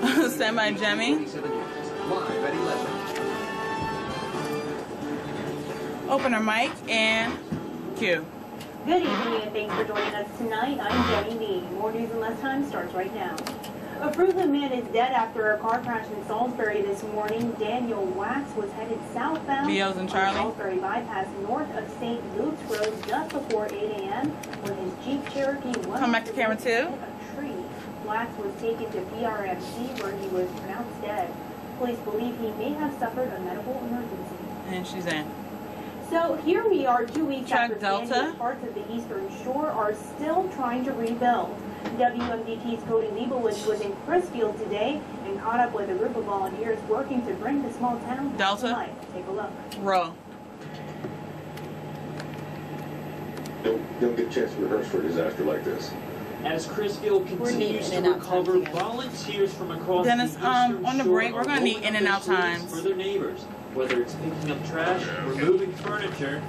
Stand by, Jemmy. Live at 11. Open her mic and cue. Good evening and thanks for joining us tonight. I'm Jenny Nee. More news in less time starts right now. A proven man is dead after a car crash in Salisbury this morning. Daniel Wax was headed southbound Beals and Charlie. on Salisbury bypass north of St. Luke's Road just before 8 a.m. when his Jeep Cherokee went Come back to camera 2. a tree. Wax was taken to PRMC where he was pronounced dead. Police believe he may have suffered a medical emergency. And she's in. So here we are 2 weeks Track after Delta. Sandy, parts of the Eastern Shore are still trying to rebuild. WMDT's Cody Leibowitz was in Chrisfield today and caught up with a group of volunteers working to bring the small town Delta. to life. Take a look. Row. Don't get a chance to rehearse for a disaster like this. As Chrisfield continues to recover, volunteers from across Dennis, the Eastern on the Shore break, we're gonna are need in and out opening up their times streets for their neighbors, whether it's picking up trash, removing furniture,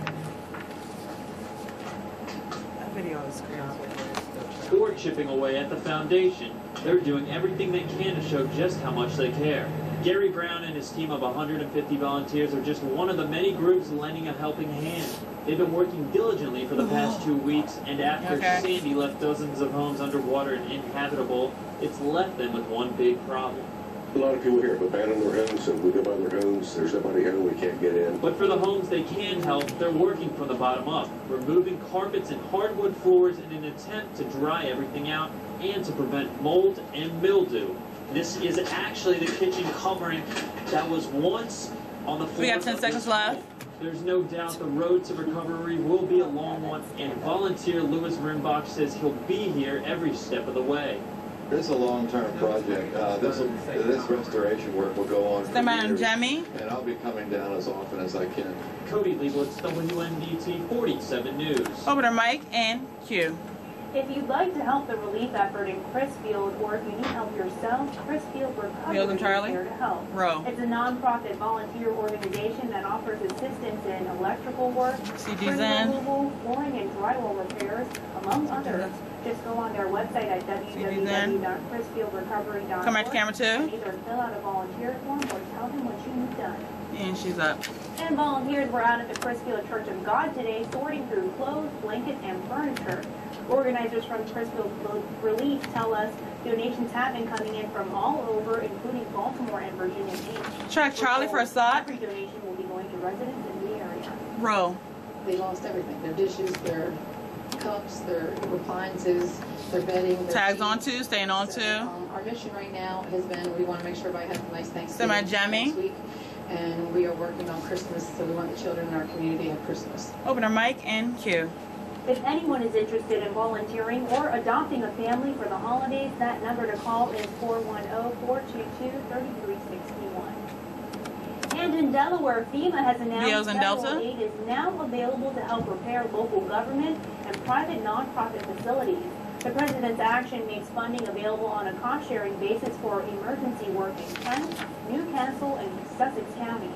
That video is crazy. or chipping away at the foundation. They're doing everything they can to show just how much they care. Gary Brown and his team of 150 volunteers are just one of the many groups lending a helping hand. They've been working diligently for the past 2 weeks, and after Sandy left dozens of homes underwater and inhabitable, it's left them with one big problem. A lot of people here have abandoned their homes, so we go by their homes, there's nobody home, we can't get in. But for the homes they can help, they're working from the bottom up, removing carpets and hardwood floors in an attempt to dry everything out and to prevent mold and mildew. This is actually the kitchen covering that was once on the floor. We got 10 seconds left. There's no doubt the road to recovery will be a long one, and volunteer Louis Rimbach says he'll be here every step of the way. This is a long-term project. This restoration work will go on for years, Jemmy. and I'll be coming down as often as I can. Cody Leibowitz, WNDT 47 News. Open her mic and cue. If you'd like to help the relief effort in Chrisfield, or if you need help yourself, Chrisfield Recovery is here to help. Row. It's a non-profit volunteer organization that offers assistance in electrical work, tree removal, flooring and drywall repairs, among others. Just go on their website at www.chrisfieldrecovery.org. Come back to camera 2. And either fill out a volunteer form or tell them what you need done. And she's up. And volunteers were out at the Chrisfield Church of God today sorting through clothes, blankets, and furniture. Organizers from Chrisfield Relief tell us donations have been coming in from all over, including Baltimore and Virginia Beach. Track Charlie for a thought. Every donation will be going to residents in the area. Row. They lost everything. Their dishes, their cups, their appliances, their bedding. Their Tags sheets. on 2, staying on 2. Our mission right now has been, we want to make sure everybody has a nice Thanksgiving Semi-Jemmy. next week. And we are working on Christmas, so we want the children in our community to have Christmas. Open her mic and cue. If anyone is interested in volunteering or adopting a family for the holidays, that number to call is 410-422-3361. And in Delaware, FEMA has announced federal aid is now available to help repair local government and private nonprofit facilities. The President's action makes funding available on a cost-sharing basis for emergency work in Kent, Newcastle, and Sussex counties.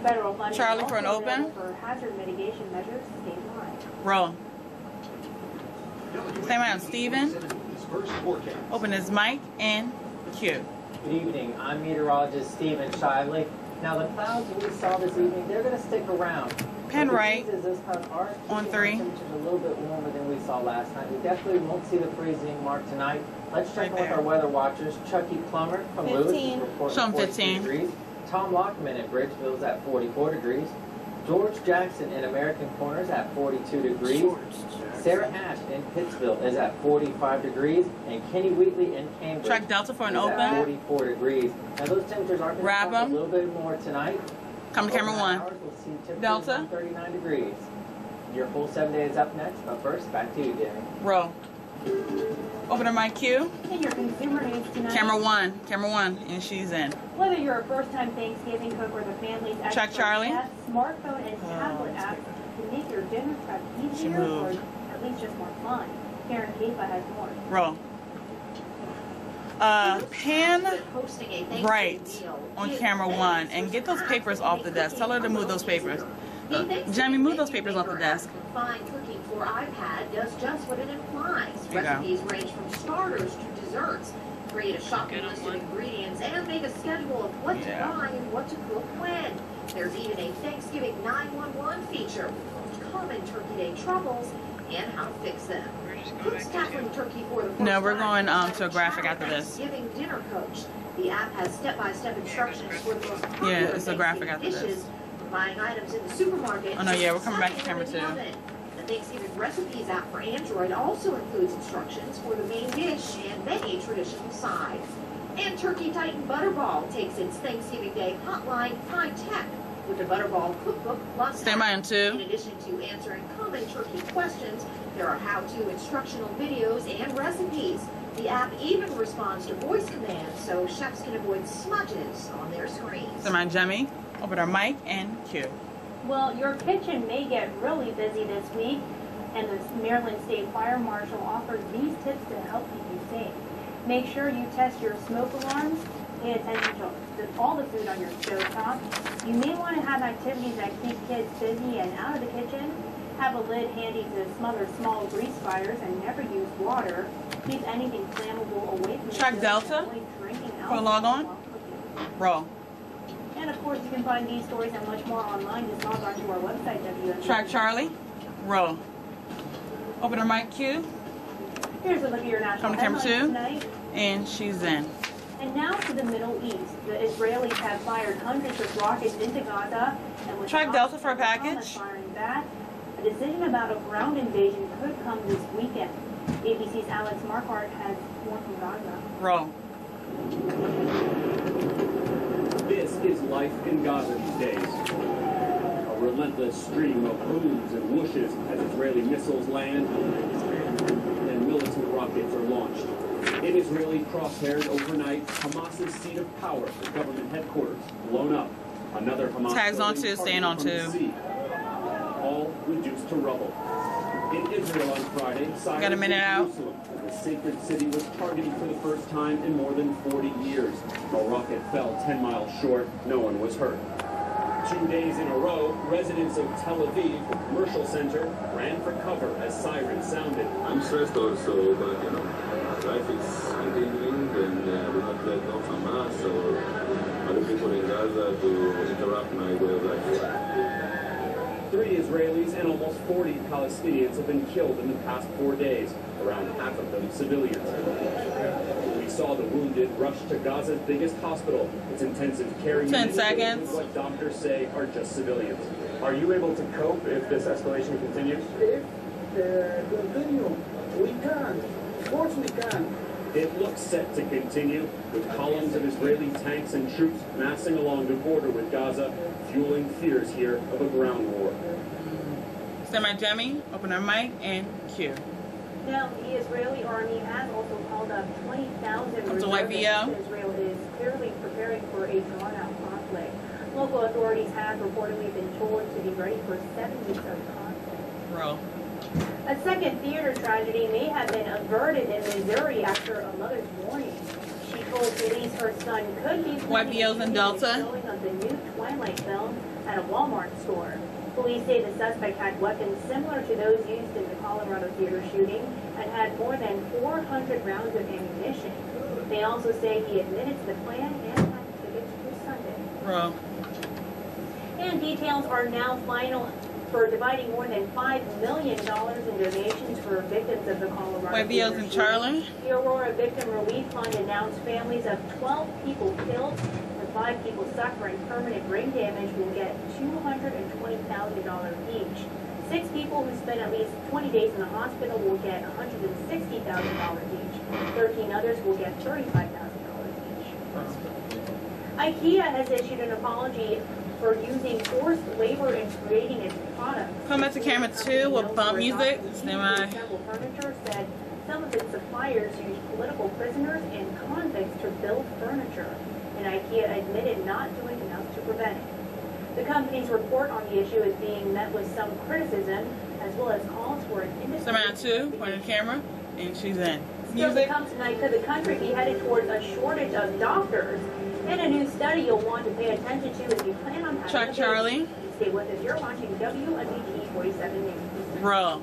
Federal funding Charlie is for an also open. available for hazard mitigation measures statewide. Roll. Same on Steven. Open his mic and cue. Good evening. I'm meteorologist Stephen Shively. Now the clouds we saw this evening, they're going to stick around. Pen right. Those clouds are on 3. Temperatures a little bit warmer than we saw last night. We definitely won't see the freezing mark tonight. Let's check in with our weather watchers. Chucky Plummer from Lewis is reporting 15 degrees. Tom Lockman at Bridgeville is at 44 degrees. George Jackson in American Corners at 42 degrees. Sarah Ash in Pittsville is at 45 degrees. And Kenny Wheatley in Cambridge Track Delta for an is open. at 44 degrees. Now those temperatures are going to drop a little bit more tonight. Come to camera 1. We'll see temperatures Delta. around 39 degrees. Your full 7 days up next, but first, back to you, Jamie. Roll. Open her mic cue. In your consumer news tonight. Camera 1, and she's in. Whether you're a first-time Thanksgiving cook or the family's Track Charlie. chef, smartphone and tablet apps can make your dinner prep easier or at least just more fun. Karen Kefa has more. Roll. Pan right on camera 1 and get those papers off the desk. Tell her to move those papers. Jamie, move those papers off the desk. Fine Cooking for iPad does just what it implies. Recipes range from starters to desserts. Create create a shopping list of ingredients and make a schedule of what to buy and what to cook when. There's even a Thanksgiving 911 feature with most common Turkey Day troubles and how to fix them. Cooks tackling turkey for the first No, we're going time. to a graphic after this. Thanksgiving dinner coach. The app has step-by-step instructions for the most popular it's a graphic after dishes. this. Buying items in the supermarket. Oh no, yeah, we're coming back to camera 2. The Thanksgiving Recipes app for Android also includes instructions for the main dish and many traditional sides. And Turkey Titan Butterball takes its Thanksgiving Day hotline high tech with the Butterball Cookbook Plus. Stand by on 2. In addition to answering common turkey questions, there are how-to instructional videos and recipes. The app even responds to voice commands so chefs can avoid smudges on their screens. Stand by on Jemmy. Open our mic and cue. Well, your kitchen may get really busy this week, and the Maryland State Fire Marshal offers these tips to help keep you safe. Make sure you test your smoke alarms. Pay attention to all the food on your stovetop. You may want to have activities that keep kids busy and out of the kitchen. Have a lid handy to smother small grease fires and never use water. Keep anything flammable away from Track Delta for log on. Roll. And of course, you can find these stories and much more online. Just log on to our website, WNBA. Track Charlie. Roll. Open her mic cue. Here's a look at your national Come to camera 2. Tonight. And she's in. And now to the Middle East. The Israelis have fired hundreds of rockets into Gaza. And with Track Delta for a package. Firing back, a decision about a ground invasion could come this weekend. ABC's Alex Marquardt has more from Gaza. Roll. This is life in Gaza these days. A relentless stream of booms and whooshes as Israeli missiles land and militant rockets are launched. In Israeli crosshairs overnight, Hamas's seat of power, the government headquarters, blown up. Another Hamas tags on 2, staying on 2. All reduced to rubble. In Israel on Friday, got a minute out. The sacred city was targeted for the first time in more than 40 years. A rocket fell 10 miles short. No one was hurt. 2 days in a row, residents of Tel Aviv, the commercial center, ran for cover as sirens sounded. I'm stressed also, but life is continuing, and do not let no Hamas or other people in Gaza to interrupt my way of life. 3 Israelis and almost 40 Palestinians have been killed in the past 4 days, around half of them civilians. We saw the wounded rush to Gaza's biggest hospital. Its intensive care unit 10 seconds. What doctors say are just civilians. Are you able to cope if this escalation continues? If continue, we can. Of course we can. It looks set to continue, with columns of Israeli tanks and troops massing along the border with Gaza, fueling fears here of a ground war. Stand by Jemmy, open our mic, and cue. Now, the Israeli army has also called up 20,000 reservists. Israel is clearly preparing for a drawn-out conflict. Local authorities have reportedly been told to be ready for 7 weeks of conflict. Roll. A second theater tragedy may have been averted in Missouri after a mother's warning. She told police her son could be YBOs in Delta. Showing of the new Twilight film at a Walmart store. Police say the suspect had weapons similar to those used in the Colorado theater shooting and had more than 400 rounds of ammunition. They also say he admitted to the plan and had tickets for Sunday. Roll. And details are now final for dividing more than $5 million in donations for victims of the Colorado YBOs in Charlie. The Aurora Victim Relief Fund announced families of 12 people killed and 5 people suffering permanent brain damage will get $220,000 each. 6 people who spent at least 20 days in the hospital will get $160,000 each. 13 others will get $35,000 each. IKEA has issued an apology for using forced labor in creating its products. Come back to camera 2 with bump music. Stand by. Furniture said some of its suppliers used political prisoners and convicts to build furniture, and IKEA admitted not doing enough to prevent it. The company's report on the issue is being met with some criticism, as well as calls for an industry. Stand by 2, point the camera, and she's in. Still to come tonight, could the country be headed towards a shortage of doctors? And a new study you'll want to pay attention to if you plan on having Track Charlie. Stay with us. You're watching WNBT 47 News. Roll.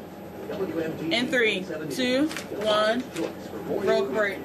In 3, 2, 1. Roll break.